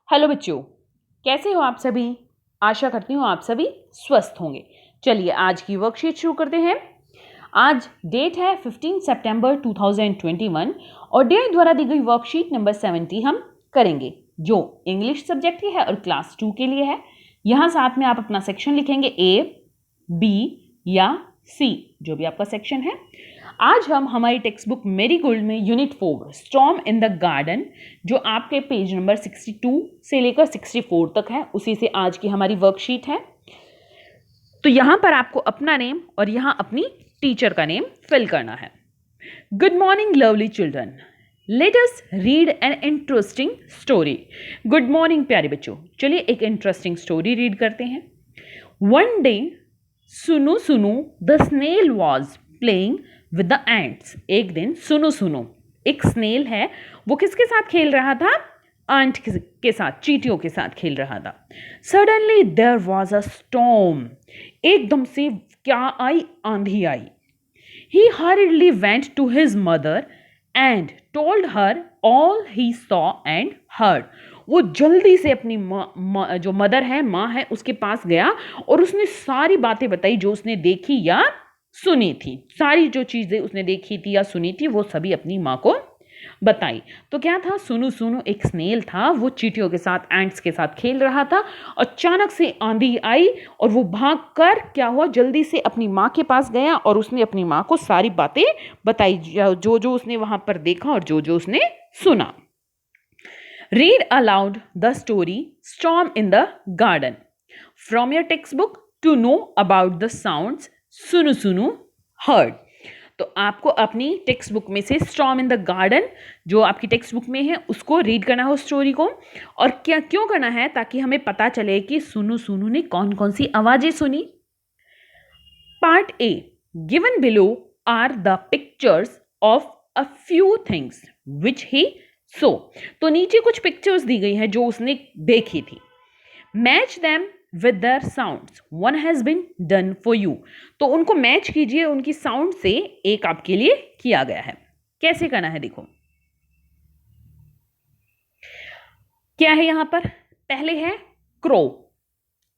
Hello बच्चों, कैसे हो आप सभी। आशा करती हूँ आप सभी स्वस्थ होंगे। चलिए आज की वर्कशीट शुरू करते हैं। आज डेट है 15 सितंबर 2021 और डेट द्वारा दी गई वर्कशीट नंबर 70 हम करेंगे, जो इंग्लिश सब्जेक्ट की है और क्लास 2 के लिए है। यहाँ साथ में आप अपना सेक्शन लिखेंगे A, B या C, जो भी आपका सेक्शन है। आज हम हमारी टेक्स्ट बुक मेरीगोल्ड में unit 4 storm in the garden, जो आपके पेज नंबर 62 से लेकर 64 तक है, उसी से आज की हमारी वर्कशीट है। तो यहां पर आपको अपना नेम और यहां अपनी टीचर का नेम फिल करना है। Good morning lovely children, let us read an interesting story. Good morning प्यारे बच्चों, चलिए एक इंटरेस्टिंग स्टोरी रीड करते हैं। One day Sunu Sunu the snail was playing with the ants. एक दिन सुनो सुनो, एक स्नेल है, वो किसके साथ खेल रहा था? आंट के साथ, चींटियों के साथ खेल रहा था। Suddenly there was a storm, एकदम से क्या आई? आंधी आई। He hurriedly went to his mother and told her all he saw and heard. वो जल्दी से अपनी जो मदर है, माँ है, उसके पास गया और उसने सारी बातें बताई जो उसने देखी या सुनी थी। सारी जो चीजें उसने देखी थी या सुनी थी वो सभी अपनी माँ को बताई। तो क्या था? सुनु सुनु एक स्नेल था, वो चींटियों के साथ, एंट्स के साथ खेल रहा था। अचानक से आंधी आई और वो भागकर क्या हुआ, जल्दी से अपनी माँ के पास गया और उसने अपनी माँ को सारी बातें बताई, जो जो उसने वहां पर देखा और जो जो उसने सुना। Read aloud the story Storm in the Garden from your textbook to know about the sounds Sunu Sunu heard. तो आपको अपनी टेक्स्ट बुक में से स्टॉर्म इन द गार्डन, जो आपकी टेक्स्ट बुक में है, उसको रीड करना है, उस स्टोरी को। और क्या क्यों करना है? ताकि हमें पता चले कि सुनु सुनु ने कौन कौन सी आवाजें सुनी। Part A, given below are the pictures of a few things which he saw. तो नीचे कुछ पिक्चर्स दी गई हैं जो उसने देखी थी। Match them with their sounds, one has been done for you. तो उनको मैच कीजिए उनकी साउंड से, एक आपके लिए किया गया है। कैसे करना है देखो, क्या है यहां पर? पहले है क्रो,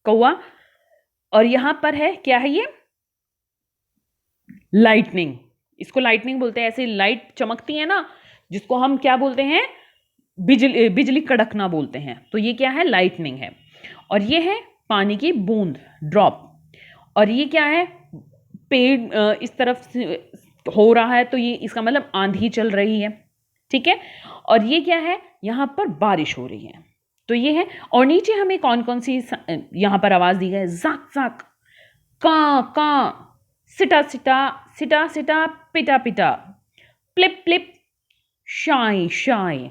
कौवा, और यहां पर है क्या है? ये लाइटनिंग। इसको लाइटनिंग बोलते हैं, ऐसे लाइट चमकती है ना, जिसको हम क्या बोलते हैं? बिजली, बिजली कड़कना बोलते हैं। तो ये क्या है? लाइटनिंग है। और ये है पानी की बूंद, ड्रॉप। और ये क्या है? पेड़ इस तरफ से हो रहा है, तो ये इसका मतलब आंधी चल रही है, ठीक है। और ये क्या है? यहां पर बारिश हो रही है, तो ये है। और नीचे हमें कौन कौन सी यहां पर आवाज दी गई है? जाक जाक, का, सिटा सिटा, सिटा सिटा, पिटा पिटा, प्लिप प्लिप, शाई शाई।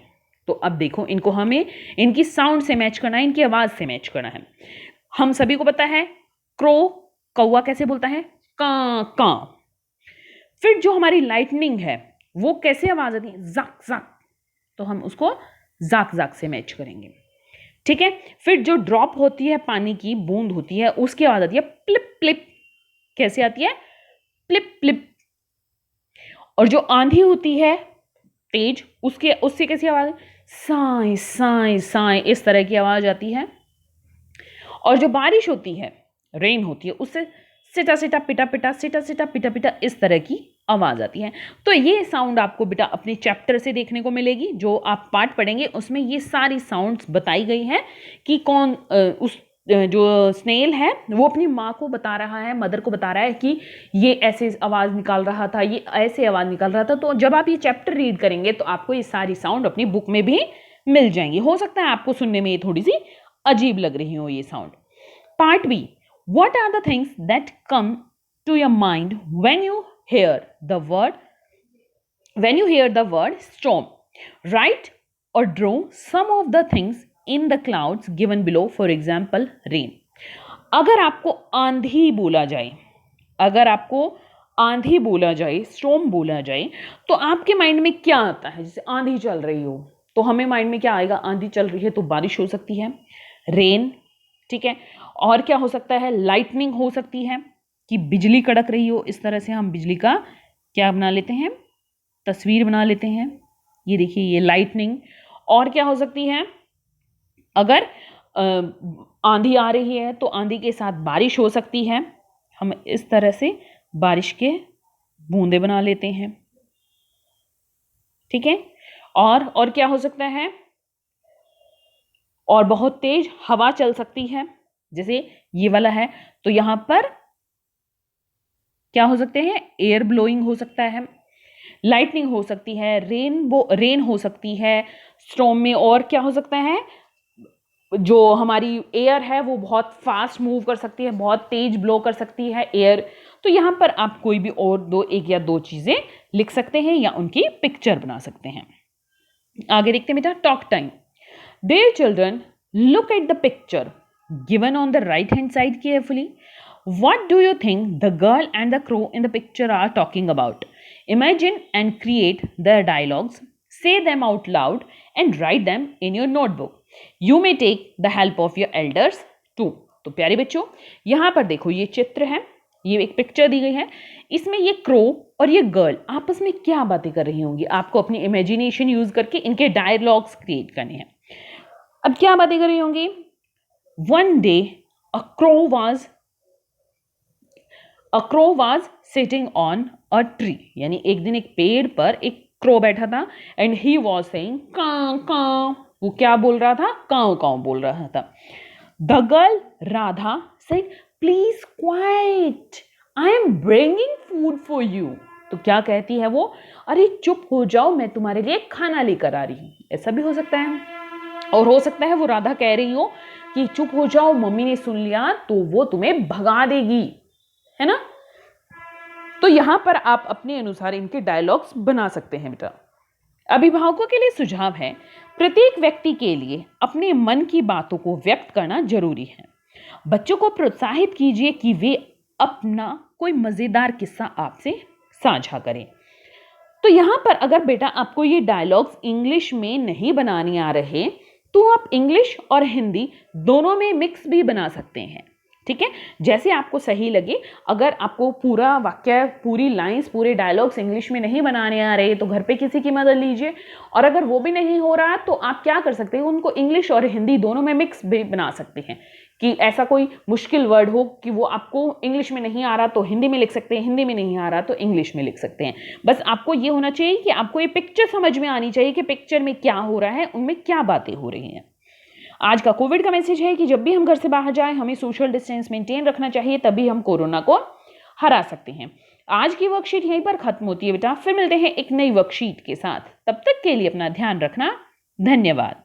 तो अब देखो, इनको हमें इनकी साउंड से मैच करना है, इनकी आवाज से मैच करना है। हम सभी को पता है क्रो, कौवा कैसे बोलता है? का। फिर जो हमारी लाइटनिंग है वो कैसे आवाज आती है? जाक जाक। तो हम उसको जाक जाक से मैच करेंगे, ठीक है। फिर जो ड्रॉप होती है, पानी की बूंद होती है, उसकी आवाज आती है प्लिप प्लिप। कैसे आती है? प्लिप प्लिप। और जो आंधी होती है तेज, उससे कैसी आवाज? साई साई साई, इस तरह की आवाज आती है। और जो बारिश होती है, रेन होती है, उससे सिटा सिटा पिटा पिटा, सिटा सिटा पिटा पिटा, इस तरह की आवाज आती है। तो ये साउंड आपको बेटा अपने चैप्टर से देखने को मिलेगी। जो आप पार्ट पढ़ेंगे उसमें ये सारी साउंड्स बताई गई हैं कि कौन जो स्नेल है वो अपनी माँ को बता रहा है, मदर को बता रहा है कि ये ऐसे आवाज़ निकाल रहा था, ये ऐसे आवाज़ निकाल रहा था। तो जब आप ये चैप्टर रीड करेंगे तो आपको ये सारी साउंड अपनी बुक में भी मिल जाएंगी। हो सकता है आपको सुनने में ये थोड़ी सी अजीब लग रही हो ये sound. Part B, what are the things that come to your mind when you hear the word storm? Write or draw some of the things in the clouds given below, for example rain. अगर आपको आंधी बोला जाए, storm बोला जाए, तो आपके mind में क्या आता है? जैसे आंधी चल रही हो तो हमें माइंड में क्या आएगा? आंधी चल रही है तो बारिश हो सकती है, रेन, ठीक है। और क्या हो सकता है? लाइटनिंग हो सकती है कि बिजली कड़क रही हो, इस तरह से हम बिजली का क्या बना लेते हैं? तस्वीर बना लेते हैं। ये देखिए, ये लाइटनिंग। और क्या हो सकती है? अगर आंधी आ रही है तो आंधी के साथ बारिश हो सकती है। हम इस तरह से बारिश के बूंदे बना लेते हैं, ठीक है। और क्या हो सकता है, और बहुत तेज हवा चल सकती है, जैसे ये वाला है। तो यहां पर क्या हो सकते हैं, एयर ब्लोइंग हो सकता है, लाइटनिंग हो सकती है, रेन हो सकती है स्टॉर्म में। और क्या हो सकता है, जो हमारी एयर है वो बहुत फास्ट मूव कर सकती है, बहुत तेज ब्लो कर सकती है एयर। तो यहां पर आप कोई भी और एक या दो चीजें लिख सकते हैं या उनकी पिक्चर बना सकते हैं। आगे देखते हैं बेटा, talk time. Dear children, look at the picture given on the right hand side carefully. What do you think the girl and the crow in the picture are talking about? Imagine and create their dialogues, say them out loud, and write them in your notebook. You may take the help of your elders too. तो प्यारे बच्चों, यहाँ पर देखो ये चित्र है, ये एक पिक्चर दी गई है। इसमें ये क्रो और ये गर्ल आपस में क्या बातें कर रही होंगी, आपको अपनी इमेजिनेशन यूज करके इनके डायलॉग्स क्रिएट करने हैं। अब क्या बातें कर रही होंगी, one day a crow was sitting on a tree, यानी एक दिन एक पेड़ पर एक क्रो बैठा था, एंड ही वाज सेइंग कां कां, वो क्या बोल रहा था, कां कां बोल रहा था। The girl Radha said please quite, I am bringing food for you. तो क्या कहती है वो, अरे चुप हो जाओ, मैं तुम्हारे लिए खाना लेकर आ रही हूँ। ऐसा भी हो सकता है, और हो सकता है वो राधा कह रही हो कि चुप हो जाओ, मम्मी ने सुन लिया तो वो तुम्हें भगा देगी, है ना। तो यहां पर आप अपने अनुसार इनके डायलॉग्स बना सकते हैं बेटा। अभिभावकों के लिए सुझाव है, प्रत्येक व्यक्ति के लिए अपने मन की बातों को व्यक्त करना जरूरी है। बच्चों को प्रोत्साहित कीजिए कि वे अपना कोई मजेदार किस्सा आपसे साझा करें। तो यहां पर अगर बेटा आपको ये डायलॉग्स इंग्लिश में नहीं बनाने आ रहे, तो आप इंग्लिश और हिंदी दोनों में मिक्स भी बना सकते हैं, ठीक है, जैसे आपको सही लगे। अगर आपको पूरा वाक्य, पूरी लाइंस, पूरे डायलॉग्स इंग्लिश में नहीं बनाने आ रहे तो घर पे किसी की मदद लीजिए, और अगर वो भी नहीं हो रहा तो आप क्या कर सकते हैं, उनको इंग्लिश और हिंदी दोनों में मिक्स भी बना सकते हैं। कि ऐसा कोई मुश्किल वर्ड हो कि वो आपको इंग्लिश में नहीं आ रहा तो हिंदी में लिख सकते हैं, हिंदी में नहीं आ रहा तो इंग्लिश में लिख सकते हैं। बस आपको ये होना चाहिए कि आपको ये पिक्चर समझ में आनी चाहिए कि पिक्चर में क्या हो रहा है, उनमें क्या बातें हो रही हैं। आज का कोविड का मैसेज है कि जब भी हम घर से बाहर जाएं हमें सोशल डिस्टेंस मेंटेन रखना चाहिए, तभी हम कोरोना को हरा सकते हैं। आज की वर्कशीट यहीं पर खत्म होती है बेटा, फिर मिलते हैं एक नई वर्कशीट के साथ। तब तक के लिए अपना ध्यान रखना, धन्यवाद।